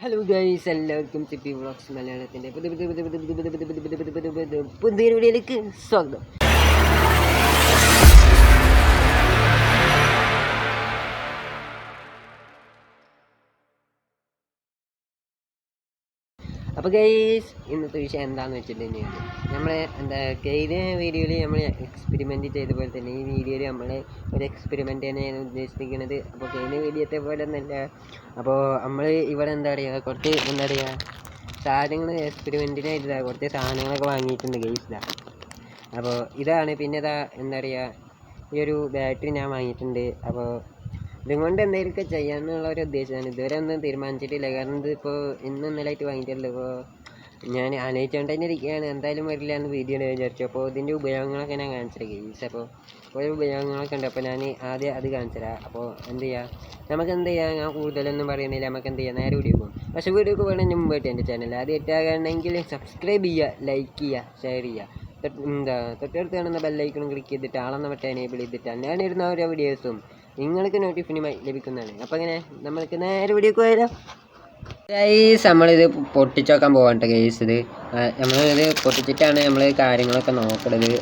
Hello guys, എല്ലാവർക്കും Sippy vlogs മലയാളത്തിൻ്റെ പുതിയ വീഡിയോയിലേക്ക് സ്വാഗതം. അപ്പോൾ ഗൈസ്, ഇന്നത്തെ വിഷയം എന്താണെന്ന് വെച്ചിട്ടുണ്ടെങ്കിൽ കഴിഞ്ഞ വീഡിയോയിൽ നമ്മൾ എക്സ്പെരിമെൻറ്റ് ചെയ്ത പോലെ തന്നെ ഈ വീഡിയോയിൽ നമ്മൾ ഒരു എക്സ്പെരിമെൻ്റ് തന്നെയാണ് ഉദ്ദേശിക്കുന്നത്. അപ്പോൾ കഴിഞ്ഞ വീഡിയോത്തെ പോലെ ഒന്നല്ല. അപ്പോൾ നമ്മൾ ഇവിടെ കുറച്ച് സാധനങ്ങൾ എക്സ്പെരിമെൻറ്റിനായിട്ട് കുറച്ച് സാധനങ്ങളൊക്കെ വാങ്ങിയിട്ടുണ്ട് ഗൈസ്. അപ്പോൾ ഇതാണ്. പിന്നെ ഈ ഒരു ബാറ്ററി ഞാൻ വാങ്ങിയിട്ടുണ്ട്. അപ്പോൾ ഇതുകൊണ്ട് എന്തെങ്കിലുമൊക്കെ ചെയ്യാമെന്നുള്ള ഒരു ഉദ്ദേശമാണ്. ഇതുവരെ ഒന്നും തീരുമാനിച്ചിട്ടില്ല, കാരണം ഇതിപ്പോൾ ഇന്നും ഇന്നലെയായിട്ട് വാങ്ങിയിട്ടുള്ളൂ. ഇപ്പോൾ ഞാൻ ആലോചിച്ചുകൊണ്ട് തന്നെ ഇരിക്കുകയാണ്, എന്തായാലും വരില്ല എന്ന് വീഡിയോ വിചാരിച്ചു. അപ്പോൾ ഇതിൻ്റെ ഉപയോഗങ്ങളൊക്കെ ഞാൻ കാണിച്ചു തരാം ഗൈസ്. അപ്പോൾ കുറേ ഉപയോഗങ്ങളൊക്കെ ഉണ്ട്. അപ്പോൾ ഞാൻ ആദ്യം അത് കാണിച്ചു തരാം. അപ്പോൾ നമുക്ക് ഞാൻ കൂടുതലൊന്നും പറയുന്നില്ല, നമുക്ക് നേരെ വീഡിയോ പോകും. പക്ഷേ വീഡിയോക്ക് പോകുന്നതിന് മുമ്പായിട്ട് എൻ്റെ ചാനൽ ആദ്യമായിട്ടാകണമെങ്കിൽ സബ്സ്ക്രൈബ് ചെയ്യുക, ലൈക്ക് ചെയ്യുക, ഷെയർ ചെയ്യുക. തൊട്ടടുത്ത് കാണുന്ന ബെല്ലൈക്കണും ക്ലിക്ക് ചെയ്തിട്ട് ആളെന്ന മറ്റേ എനേബിൾ ചെയ്തിട്ട് ഞാനിരുന്ന ഓരോ വീഡിയോസും നിങ്ങൾക്ക് നോട്ടിഫിക്കേഷനുമായി ലഭിക്കുന്നതാണ്. അപ്പോൾ അങ്ങനെ നമ്മൾക്ക് നേരെ വീഡിയോക്ക് പോയാലോ ഗൈസ്. നമ്മളിത് പൊട്ടിച്ചോക്കാൻ പോകണ്ട ഗൈസ്. നമ്മളിത് പൊട്ടിച്ചിട്ടാണ് നമ്മൾ കാര്യങ്ങളൊക്കെ നോക്കുന്നത്.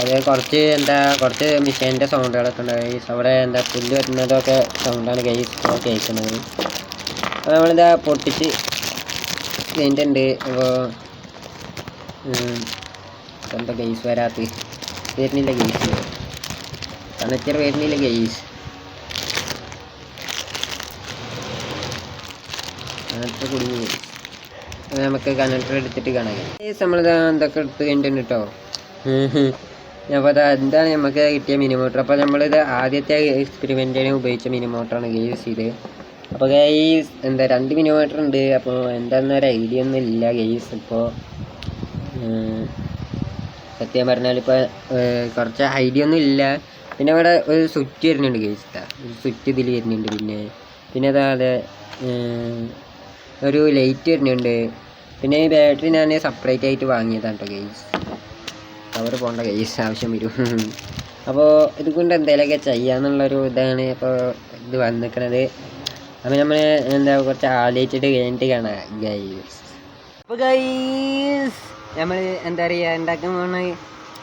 അത് കുറച്ച് മിഷീൻ്റെ സൗണ്ടുകളൊക്കെ ഉണ്ട് ഗൈസ്. അവിടെ പുല്ല് വരുന്നതൊക്കെ സൗണ്ടാണ് ഗൈസ് കേൾക്കുന്നത്. അപ്പോൾ നമ്മളിതാ പൊട്ടിച്ച് കഴിഞ്ഞിട്ടുണ്ട്. അപ്പോൾ എന്താ ഗൈസ് വരുന്നില്ല ഗൈസ്, കണക്ടർ വരുന്നില്ല ഗൈസ്. കണക്ടർ കുടുങ്ങി ഗൈസ്. നമുക്ക് കണക്ടർ എടുത്തിട്ട് കാണാം ഗൈസ്. നമ്മളിതാ എന്തൊക്കെ എടുത്ത് കഴിഞ്ഞിട്ടുണ്ട് കേട്ടോ. അപ്പോൾ എന്താണ് നമുക്ക് കിട്ടിയ മിനി മോട്ടർ. അപ്പോൾ നമ്മളിത് ആദ്യത്തെ എക്സ്പെരിമെൻറ്റിന് ഉപയോഗിച്ച മിനി മോട്ടറാണ് ഗൈസ് ഇത്. അപ്പോൾ ഗൈസ് 2 മിനി മോട്ടർ ഉണ്ട്. അപ്പോൾ എന്താണെന്നൊരു ഐഡിയ ഒന്നും ഇല്ല ഗൈസ്. ഇപ്പോൾ സത്യം പറഞ്ഞാൽ ഇപ്പോൾ കുറച്ച് ഐഡിയ ഒന്നും ഇല്ല. പിന്നെ ഇവിടെ ഒരു സ്വിച്ച് വരുന്നുണ്ട് ഗൈസ്. ഒരു സ്വിച്ച് ഇതിൽ വരുന്നുണ്ട്. പിന്നെ അതാതെ ഒരു ലൈറ്റ് വരുന്നുണ്ട്. പിന്നെ ഈ ബാറ്ററി ഞാൻ സെപ്പറേറ്റ് ആയിട്ട് വാങ്ങിയതാണ് കേട്ടോ ഗൈസ്. അവർ പോകേണ്ട ഗൈസ്, ആവശ്യം വരും. അപ്പോൾ ഇതുകൊണ്ട് എന്തെങ്കിലുമൊക്കെ ചെയ്യാന്നുള്ളൊരു ഇതാണ് ഇപ്പോൾ ഇത് വന്നിരിക്കുന്നത്. അപ്പോൾ നമ്മൾ കുറച്ച് ആലോചിച്ചിട്ട് കഴിഞ്ഞിട്ട് കാണാം ഗൈസ്. അപ്പോൾ ഗൈസ് നമ്മൾ ഉണ്ടാക്കാൻ പോകുന്ന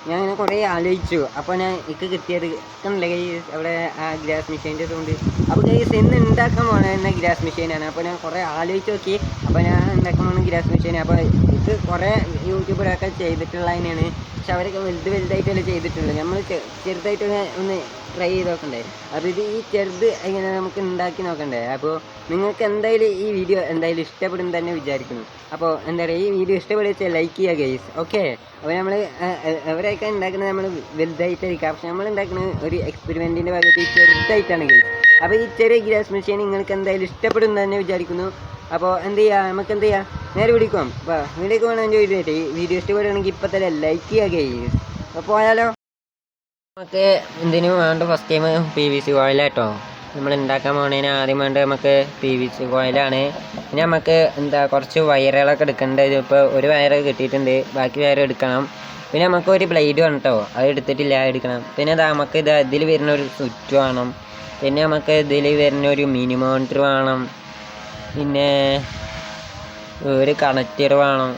ഞാൻ ഇങ്ങനെ കുറേ ആലോചിച്ചു. അപ്പോൾ എനിക്ക് കിട്ടിയത് കണ്ടില്ല ഗൈസ്, അവിടെ ആ ഗ്യാസ് മെഷീൻ്റെ സൗണ്ട്. അപ്പോൾ ഗൈസ് ഇന്ന് ഉണ്ടാക്കാൻ പോകുന്ന ഗ്യാസ് മെഷീനാണ്. അപ്പോൾ ഞാൻ കുറേ ആലോചിച്ച് നോക്കി. അപ്പോൾ ഞാൻ ഉണ്ടാക്കാൻ പോകുന്ന ഗ്യാസ് മെഷീൻ. അപ്പോൾ ഇത് കുറേ യൂട്യൂബറൊക്കെ ചെയ്തിട്ടുള്ള തന്നെയാണ്. പക്ഷെ അവരൊക്കെ വലുതായിട്ടല്ലേ ചെയ്തിട്ടുള്ളൂ. നമ്മൾ ചെറുതായിട്ട് ഒന്ന് ട്രൈ ചെയ്ത് നോക്കണ്ടേ. അപ്പോൾ ഇത് ഈ ചെറുത് എങ്ങനെ നമുക്ക് ഉണ്ടാക്കി നോക്കണ്ടേ. അപ്പോൾ നിങ്ങൾക്ക് എന്തായാലും ഈ വീഡിയോ ഇഷ്ടപ്പെടും തന്നെ വിചാരിക്കുന്നു. അപ്പോൾ ഈ വീഡിയോ ഇഷ്ടപ്പെടുക ലൈക്ക് ചെയ്യുക ഗൈസ്. ഓക്കെ. അപ്പോൾ നമ്മൾ അവരൊക്കെ ഉണ്ടാക്കുന്നത് നമ്മൾ വലുതായിട്ടായിരിക്കാം, പക്ഷെ നമ്മൾ ഉണ്ടാക്കുന്നത് ഒരു എക്സ്പെരിമെൻറ്റിൻ്റെ ഭാഗത്ത് ചെറുതായിട്ടാണ് ഗൈസ്. അപ്പോൾ ഈ ചെറിയ ഗ്യാസ് മെഷീൻ നിങ്ങൾക്ക് എന്തായാലും ഇഷ്ടപ്പെടും തന്നെ വിചാരിക്കുന്നു. അപ്പോൾ നമുക്ക് നേരെ വിളിക്കാം. അപ്പോൾ വീഡിയോക്ക് വേണമെങ്കിൽ ചോദിച്ചിട്ട് ഈ വീഡിയോ ഇഷ്ടപ്പെടുകയാണെങ്കിൽ ഇപ്പോൾ തന്നെ ലൈക്ക് ചെയ്യുക ഗൈസ്. അപ്പോൾ പോയാലോ. നമുക്ക് എന്തിനും വേണ്ട ഫസ്റ്റ് ടൈം PVC കോയിലാട്ടോ നമ്മൾ ഉണ്ടാക്കാൻ പോകുന്നതിന് ആദ്യം വേണ്ട നമുക്ക് PVC കോയിലാണ്. പിന്നെ നമുക്ക് കുറച്ച് വയറുകളൊക്കെ എടുക്കേണ്ടത്. ഇപ്പോൾ ഒരു വയറ് കിട്ടിയിട്ടുണ്ട്, ബാക്കി വയറ് എടുക്കണം. പിന്നെ നമുക്ക് ഒരു ബ്ലേഡ് വേണം കേട്ടോ, അത് എടുത്തിട്ടില്ല, എടുക്കണം. പിന്നെ നമുക്ക് ഇതിൽ വരുന്ന ഒരു സ്വിച്ച് വേണം. പിന്നെ നമുക്ക് ഇതിൽ വരുന്ന ഒരു മിനി മോണിറ്റർ വേണം. പിന്നെ ഒരു കണക്ടർ വേണം.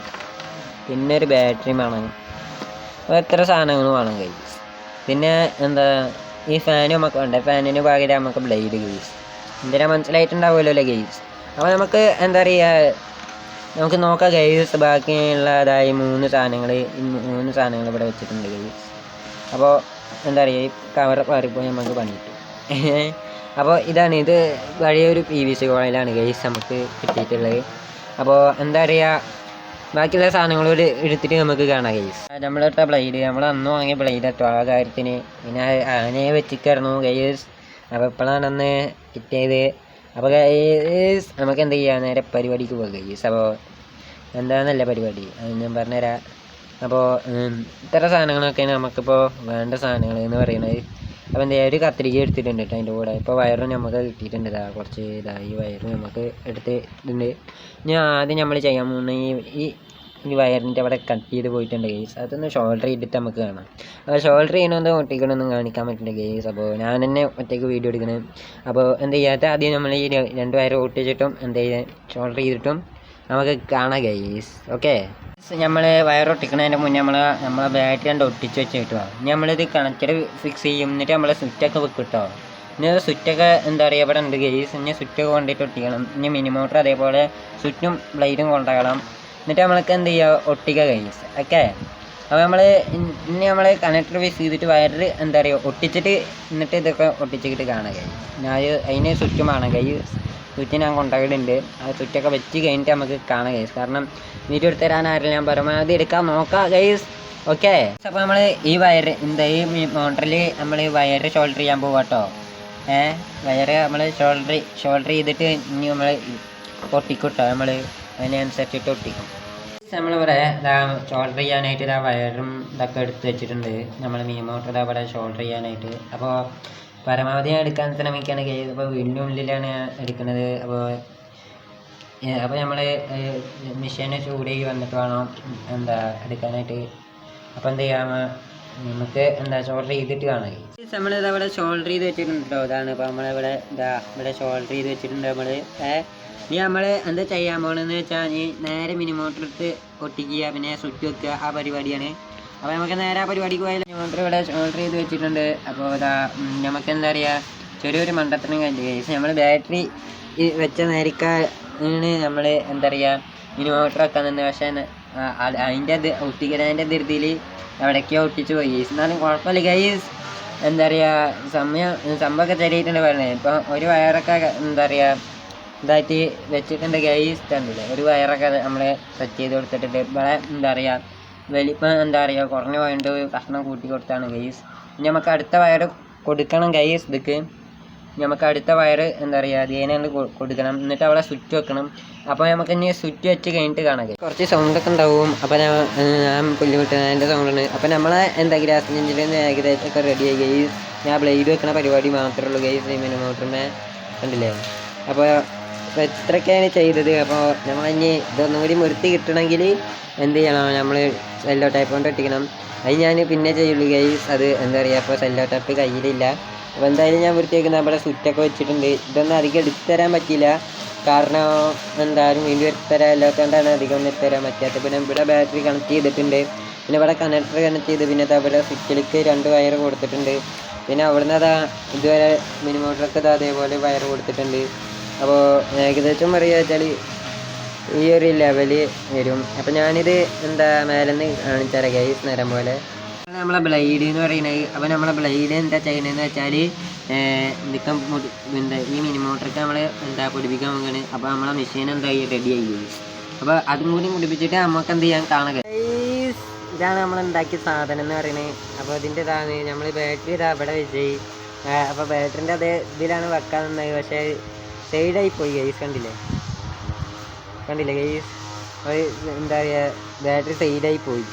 പിന്നെ ഒരു ബാറ്ററി വേണം. എത്ര സാധനങ്ങൾ വേണം ഗൈസ്. പിന്നെ ഈ ഫാന് നമുക്ക് വേണ്ട. ഫാനിന് പകരം നമുക്ക് ബ്ലേഡ് ഗൈസ്. എന്തിനാ മനസ്സിലായിട്ടുണ്ടാവുമല്ലോ ഗൈസ്. അപ്പോൾ നമുക്ക് നമുക്ക് നോക്കാം ഗൈസ്. ബാക്കിയുള്ളതായി 3 സാധനങ്ങൾ ഇവിടെ വെച്ചിട്ടുണ്ട് ഗൈസ്. അപ്പോൾ ഈ കവർ മാറിപ്പോയി നമുക്ക് പണി കിട്ടും. അപ്പോൾ ഇത് പഴയൊരു PVC കോയിലാണ് ഗൈസ് നമുക്ക് കിട്ടിയിട്ടുള്ളത്. അപ്പോൾ ബാക്കിയുള്ള സാധനങ്ങളോട് എടുത്തിട്ട് നമുക്ക് കാണാം ഗൈസ്. നമ്മളിട്ട ബ്ലേഡ് നമ്മൾ അന്ന് വാങ്ങിയ ബ്ലേഡ് കേട്ടോ ആ കാര്യത്തിന്. പിന്നെ ആനയെ വെച്ചിട്ടായിരുന്നു ഗൈസ്. അപ്പോൾ ഇപ്പോഴാണ് അന്ന് കിട്ടിയത്. അപ്പോൾ ഗൈസ് നമുക്ക് നേരെ പരിപാടിക്ക് പോകാം ഗൈസ്. അപ്പോൾ എന്താണെന്നല്ല പരിപാടി അത് ഞാൻ പറഞ്ഞുതരാം. അപ്പോൾ ഇത്ര സാധനങ്ങളൊക്കെയാണ് നമുക്കിപ്പോൾ വേണ്ട സാധനങ്ങൾ എന്ന് പറയുന്നത്. അപ്പോൾ ഒരു കത്രിക എടുത്തിട്ടുണ്ട് കേട്ടോ അതിൻ്റെ കൂടെ. ഇപ്പോൾ വയറും നമുക്ക് കിട്ടിയിട്ടുണ്ട്. കുറച്ച് ഈ വയറും നമുക്ക് എടുത്തിട്ടുണ്ട്. ഞാൻ ആദ്യം നമ്മൾ ചെയ്യാൻ പോകുന്ന ഈ ഈ വയറിൻ്റെ അവിടെ കട്ട് ചെയ്ത് പോയിട്ടുണ്ട് ഗെയ്സ്. അതൊന്ന് ഷോൾഡർ ചെയ്തിട്ട് നമുക്ക് കാണാം. അപ്പോൾ ഷോൾഡർ ചെയ്യണമെന്ന് ഒട്ടിക്കണമെന്നും കാണിക്കാൻ പറ്റുന്നുണ്ട് ഗെയ്സ്. അപ്പോൾ ഞാൻ തന്നെ ഒറ്റയ്ക്ക് വീഡിയോ എടുക്കുന്നത്. അപ്പോൾ എന്ത് ചെയ്യാത്ത ആദ്യം നമ്മൾ ഈ 2 വയർ ഒട്ടിച്ചിട്ടും എന്ത് ചെയ്യുക ഷോൾഡർ ചെയ്തിട്ടും നമുക്ക് കാണാം ഗെയ്സ്. ഓക്കെ, നമ്മൾ വയർ ഒട്ടിക്കുന്നതിൻ്റെ മുന്നേ നമ്മളെ ബാറ്ററി കണ്ട് ഒട്ടിച്ച് വെച്ച് കിട്ടുക. ഇനി നമ്മളിത് കണക്റ്റഡ് ഫിക്സ് ചെയ്യും. എന്നിട്ട് നമ്മളെ സ്വിച്ചൊക്കെ വെക്കും കേട്ടോ. ഇനി സ്വിച്ചൊക്കെ എന്താ പറയുക ഇവിടെ ഉണ്ട് ഗെയ്സ്. ഇനി സ്വിച്ചൊക്കെ കൊണ്ടിട്ട് ഒട്ടിക്കണം. ഇനി മിനിമോട്ടർ അതേപോലെ സ്വിച്ചും ബ്ലേഡും കൊണ്ടുപോകണം. എന്നിട്ട് നമ്മൾക്ക് എന്ത് ചെയ്യുക ഒട്ടിക്കുക ഗെയ്സ്. ഓക്കെ, അപ്പോൾ ഇനി നമ്മൾ കണക്ടർ ഫിക്സ് ചെയ്തിട്ട് വയറിൽ എന്താ പറയുക ഒട്ടിച്ചിട്ട് എന്നിട്ട് ഇതൊക്കെ ഒട്ടിച്ചിട്ട് കാണുക ഗെയ്സ്. ഞാൻ അതിന് സ്വിച്ചും വേണം ഗെയ്സ്. സ്വിച്ച് ഞാൻ കൊണ്ടുപോയിട്ടുണ്ട്. ആ സ്വിച്ചൊക്കെ വെച്ച് കഴിഞ്ഞിട്ട് നമുക്ക് കാണാം ഗെയ്സ്. കാരണം വീഡിയോ എടുത്ത് തരാനാരില്ല, ഞാൻ പരമാവധി എടുക്കാൻ നോക്കാം ഗെയ്സ്. ഓക്കെ, അപ്പോൾ നമ്മൾ ഈ വയർ ഈ മോട്ടറിൽ നമ്മൾ വയർ ഷോൾഡർ ചെയ്യാൻ പോവാം കേട്ടോ. വയർ നമ്മൾ ഷോൾഡർ ചെയ്തിട്ട് ഇനി നമ്മൾ ഒട്ടിക്കും കേട്ടോ. നമ്മൾ അതിനനുസരിച്ചിട്ട് ഒട്ടിക്കും. നമ്മളിവിടെ ഷോൾഡർ ചെയ്യാനായിട്ട് ഇതാ വയറും ഇതൊക്കെ എടുത്ത് വെച്ചിട്ടുണ്ട്. നമ്മൾ മോട്ടർ ഇതാ ഇവിടെ ഷോൾഡർ ചെയ്യാനായിട്ട്. അപ്പോൾ പരമാവധി എടുക്കാൻ ശ്രമിക്കുകയാണ് ഗെയ്സ്. അപ്പോൾ വീടിൻ്റെ ഉള്ളിലാണ് എടുക്കുന്നത്. അപ്പോൾ നമ്മൾ മെഷീനെ ചൂടായി വന്നിട്ട് വേണം എടുക്കാനായിട്ട്. അപ്പോൾ എന്ത് ചെയ്യാം, നമുക്ക് ഷോൾഡർ ചെയ്തിട്ട് കാണാം. നമ്മളിത് അവിടെ ഷോൾഡർ ചെയ്ത് വെച്ചിട്ടുണ്ട് കേട്ടോ. ഇതാണ് ഇപ്പോൾ നമ്മളിവിടെ ഇവിടെ ഷോൾഡർ ചെയ്ത് വെച്ചിട്ടുണ്ട്. ഇനി നമ്മൾ എന്താ ചെയ്യാൻ പോകണമെന്ന് വെച്ചാൽ നേരെ മിനിമോട്ടർ എടുത്ത് ഒട്ടിക്കുക, പിന്നെ സ്വിച്ച് വെക്കുക, ആ പരിപാടിയാണ്. അപ്പോൾ നമുക്ക് നേരെ ആ പരിപാടിക്ക് പോയാൽ മിനിമോട്ടർ ഇവിടെ ഷോൾഡർ ചെയ്ത് വെച്ചിട്ടുണ്ട്. അപ്പോൾ നമുക്ക് എന്താ പറയുക ചെറിയൊരു മണ്ടത്തരം കഴിഞ്ഞു. നമ്മൾ ബാറ്ററി വെച്ച നേരിക്കാണ് നമ്മൾ എന്താ പറയുക മിനിമോട്ടർ വെക്കാൻ നിന്ന്. പക്ഷേ അതിൻ്റെ ഒട്ടിക്കുന്നതിൻ്റെ ധൃതിയിൽ എവിടേക്കോ ഒട്ടിച്ച് പോയി. എന്നാലും കുഴപ്പമില്ല ഗൈസ്. എന്താ പറയുക സംഭവമൊക്കെ ചെറിയിട്ടുണ്ട് പറഞ്ഞത്. ഇപ്പം ഒരു വയറൊക്കെ എന്താ പറയുക ഇതായിട്ട് വെച്ചിട്ടുണ്ട് ഗൈസ്. കണ്ടില്ലേ, ഒരു വയറൊക്കെ നമ്മൾ സെറ്റ് ചെയ്ത് കൊടുത്തിട്ടുണ്ട്. ഇവിടെ എന്താ പറയുക വലിപ്പം എന്താ പറയുക കുറഞ്ഞു പോയിട്ട് കഷ്ണം കൂട്ടി കൊടുത്താണ് ഗൈസ്. ഇനി നമുക്ക് അടുത്ത വയർ കൊടുക്കണം ഗൈസ്. നമുക്ക് അടുത്ത വയർ എന്താ പറയുക അതിനെ കൊടുക്കണം. എന്നിട്ട് അവിടെ സ്വിച്ച് വെക്കണം. അപ്പോൾ നമുക്ക് ഇനി സ്വിച്ച് വെച്ച് കഴിഞ്ഞിട്ട് കാണാം. കുറച്ച് സൗണ്ടൊക്കെ ഉണ്ടാവും. അപ്പോൾ ഞാൻ പുല്ല് കിട്ടുന്നതിൻ്റെ സൗണ്ടാണ്. അപ്പോൾ നമ്മളെ ഗ്യാസ് എഞ്ചിൻ ഏകദേശമൊക്കെ റെഡി ആയി ഗൈസ്. ഞാൻ ബ്ലേഡ് വെക്കുന്ന പരിപാടി മാത്രമേ ഉള്ളൂ ഗൈസ് ഈ മോട്ടറിനെ. കണ്ടില്ലേ, അപ്പോൾ ഇത്രയൊക്കെയാണ് ചെയ്തത്. അപ്പോൾ നമ്മളിനി ഇതൊന്നും കൂടി വൃത്തി കിട്ടണമെങ്കിൽ എന്ത് ചെയ്യണം, നമ്മൾ സെല്ലോ ടൈപ്പ് കൊണ്ട് ഒട്ടിക്കണം. അത് ഞാൻ പിന്നെ ചെയ്യുള്ളൂ ഗൈസ്. അത് എന്താ പറയുക, അപ്പോൾ സെല്ലോ ടൈപ്പ് കയ്യിലില്ല. അപ്പോൾ എന്തായാലും ഞാൻ വൃത്തിയാക്കുന്നത് നമ്മുടെ സ്വിച്ചൊക്കെ വെച്ചിട്ടുണ്ട്. ഇതൊന്നും അധികം എടുത്തു തരാൻ പറ്റിയില്ല, കാരണം എന്തായാലും വീണ്ടും എടുത്തു തരാൻ ഇല്ലാത്തതുകൊണ്ടാണ് അധികം ഒന്നും എടുത്തു തരാൻ പറ്റാത്തത്. പിന്നെ ഇവിടെ ബാറ്ററി കണക്ട് ചെയ്തിട്ടുണ്ട്. പിന്നെ ഇവിടെ കണക്ടർ കണക്ട് ചെയ്ത് പിന്നെ അവിടെ സ്വിച്ചിലേക്ക് 2 വയർ കൊടുത്തിട്ടുണ്ട്. പിന്നെ അവിടുന്ന് ഇതുവരെ മിനിമോട്ടറൊക്കെ അതേപോലെ വയർ കൊടുത്തിട്ടുണ്ട്. അപ്പോൾ ഏകദേശം പറയുക വെച്ചാൽ ഈ ഒരു ലെവല് വരും. അപ്പോൾ ഞാനിത് മേലെന്ന് കാണിച്ചു തരാം ഗൈസ് നേരം പോലെ. നമ്മളെ ബ്ലേഡ് എന്ന് പറയുന്നത്. അപ്പോൾ നമ്മളെ ബ്ലേഡ് എന്താ ചെയ്യണമെന്ന് വെച്ചാൽ ഈ മിനിമോട്ടർക്ക് നമ്മൾ പൊടിപ്പിക്കാൻ നോക്കുകയാണ്. അപ്പോൾ നമ്മളെ മെഷീൻ റെഡി ആയി. അപ്പോൾ അതും കൂടി പൊടിപ്പിച്ചിട്ട് നമുക്ക് എന്ത് ചെയ്യാൻ കാണുക. ഇതാണ് നമ്മൾ ഉണ്ടാക്കിയ സാധനം എന്ന് പറയുന്നത്. അപ്പോൾ ഇതിൻ്റെ നമ്മൾ ബാറ്ററി ഇവിടെ വെച്ച്. അപ്പോൾ ബാറ്ററിൻ്റെ അതേ ഇതിലാണ് വെക്കാൻ നിന്നത്. പക്ഷേ സൈഡായി പോയി ഗൈസ്. കണ്ടില്ലേ ഗൈസ്, എന്താ പറയുക ബാറ്ററി സൈഡായി പോയി.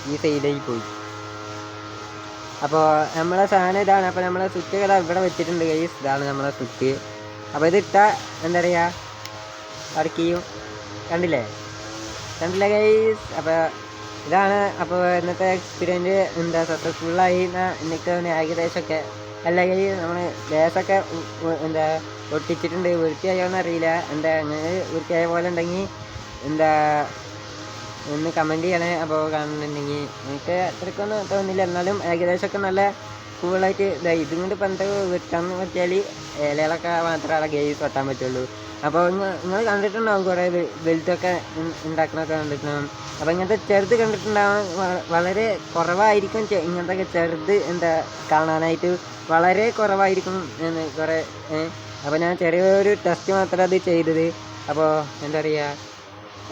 അപ്പോൾ നമ്മളെ സാധനം ഇതാണ്. അപ്പോൾ നമ്മളെ സ്വിച്ച് ഇവിടെ വെച്ചിട്ടുണ്ട് ഗൈസ്. ഇതാണ് നമ്മളെ സ്വിച്ച്. അപ്പോൾ ഇതിട്ടാൽ എന്താ പറയുക അടക്കിയും. കണ്ടില്ലേ ഗൈസ്. അപ്പോൾ ഇതാണ്. അപ്പോൾ ഇന്നത്തെ എക്സ്പീരിയൻസ് സക്സസ്ഫുള്ളായി എനിക്ക് ഏകദേശമൊക്കെ അല്ല ഗൈസ്. നമ്മൾ ഗ്യാസൊക്കെ ഒട്ടിച്ചിട്ടുണ്ട്. വൃത്തിയായോന്ന് അറിയില്ല. അങ്ങനെ വൃത്തിയായ പോലെ ഉണ്ടെങ്കിൽ ഒന്ന് കമൻറ്റ് ചെയ്യണേ. അപ്പോൾ കാണുന്നുണ്ടെങ്കിൽ എനിക്ക് അത്രയ്ക്കൊന്നും തോന്നില്ല, എന്നാലും ഏകദേശമൊക്കെ നല്ല കൂളായിട്ട് ഇതും കൊണ്ട് ഇപ്പം വെട്ടാന്ന് വെച്ചാൽ ഇലകളൊക്കെ മാത്രമേ ഗെയ്സ് വെട്ടാൻ പറ്റുള്ളൂ. അപ്പോൾ നിങ്ങൾ കണ്ടിട്ടുണ്ടാവും കുറേ വലുതൊക്കെ ഉണ്ടാക്കണമൊക്കെ കണ്ടിട്ടുണ്ടാവും. അപ്പോൾ ഇങ്ങനത്തെ ചെറുത് കണ്ടിട്ടുണ്ടാവും. വളരെ കുറവായിരിക്കും ഇങ്ങനത്തെ ചെറുത് കാണാനായിട്ട് വളരെ കുറവായിരിക്കും കുറേ. അപ്പോൾ ഞാൻ ചെറിയൊരു ടെസ്റ്റ് മാത്രമേ അത് ചെയ്തത്. അപ്പോൾ എന്താ പറയുക,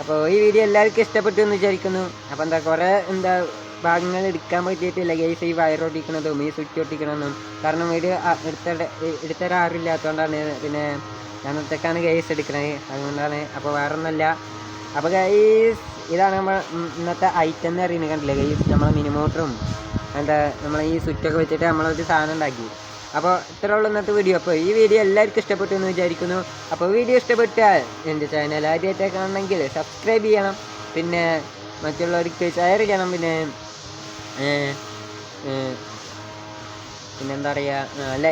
അപ്പോൾ ഈ വീഡിയോ എല്ലാവർക്കും ഇഷ്ടപ്പെട്ടു എന്ന് വിചാരിക്കുന്നു. അപ്പോൾ കുറേ ഭാഗങ്ങൾ എടുക്കാൻ പറ്റിയിട്ടില്ല ഗൈസ്, ഈ വയർ ഒട്ടിക്കണതും ഈ സ്വിച്ച് ഒട്ടിക്കണമെന്നും. കാരണം വീഡിയോ എടുത്തരാറില്ലാത്തതുകൊണ്ടാണ്. പിന്നെ ഞാൻ ഒറ്റക്കാണ് ഗൈസ് എടുക്കണത്, അതുകൊണ്ടാണ്. അപ്പോൾ വേറെ ഒന്നുമല്ല. അപ്പോൾ ഗൈസ് ഇതാണ് നമ്മൾ ഇന്നത്തെ ഐറ്റം എന്ന് പറയുന്നത്. കണ്ടില്ലേ ഗൈസ്, നമ്മളെ മിനിമോട്ടറും നമ്മൾ ഈ സ്വിച്ചൊക്കെ വെച്ചിട്ട് നമ്മളൊരു സാധനം ഉണ്ടാക്കി. അപ്പോൾ ഇത്ര ഉള്ളൂ ഇന്നത്തെ വീഡിയോ. അപ്പോൾ ഈ വീഡിയോ എല്ലാവർക്കും ഇഷ്ടപ്പെട്ടു എന്ന് വിചാരിക്കുന്നു. അപ്പോൾ വീഡിയോ ഇഷ്ടപ്പെട്ടാൽ എൻ്റെ ചാനൽ ആദ്യമായിട്ടൊക്കെ കാണണമെങ്കിൽ സബ്സ്ക്രൈബ് ചെയ്യണം. പിന്നെ മറ്റുള്ളവർക്ക് ഷെയർ ചെയ്യണം. പിന്നെ പിന്നെന്താ പറയുക,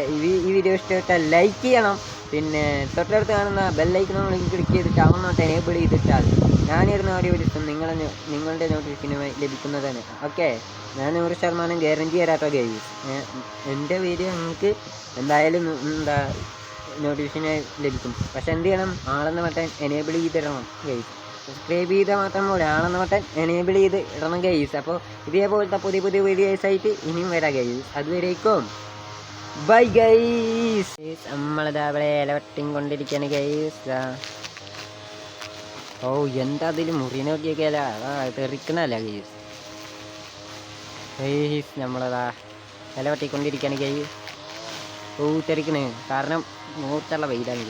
ഈ വീഡിയോ ഇഷ്ടപ്പെട്ടാൽ ലൈക്ക് ചെയ്യണം. പിന്നെ തൊട്ടടുത്ത് കാണുന്ന ബെല്ലൈക്കൺ ലിങ്ക് ക്ലിക്ക് ചെയ്തിട്ട് അവന്നോട്ട് എനേബിൾ ചെയ്തിട്ടാൽ ഞാനിരുന്ന ഓരോ ദിവസം നിങ്ങളുടെ നോട്ടിഫിക്കേഷനുമായി ലഭിക്കുന്നതാണ്. ഓക്കെ, ഞാൻ 100% ഗ്യാരൻറ്റി തരാട്ടോ ഗൈസ്. എൻ്റെ വീഡിയോ നിങ്ങൾക്ക് എന്തായാലും നോട്ടിഫിക്കേഷനായി ലഭിക്കും. പക്ഷെ എന്ത് ചെയ്യണം, ആളെന്ന ബട്ടൺ എനേബിൾ ചെയ്തിടണം ഗൈസ്. സബ്സ്ക്രൈബ് ചെയ്താൽ മാത്രം പോലെ ആളെന്ന ബട്ടൺ എനേബിൾ ചെയ്ത് ഇടണം ഗൈസ്. അപ്പോൾ ഇതേപോലത്തെ പുതിയ പുതിയ വീഡിയോസ് ആയിട്ട് ഇനിയും വരാം ഗൈസ്. അതുവരേക്കും ബൈ ഗൈസ്. നമ്മളിതാ അവിടെ ഇലവട്ടിങ് കൊണ്ടിരിക്കുകയാണ് ഗൈസ്. ഓ എന്താ അതിൽ മുറി നോക്കിയൊക്കെയല്ല, തെറിക്കണല്ല ഗൈസ്. ഗൈസ് നമ്മളതാ ഇലവട്ടിക്കൊണ്ടിരിക്കുകയാണ് ഗൈസ്. ഓ തെറിക്കണേ, കാരണം മൂത്തുള്ള വെയിലാണ്.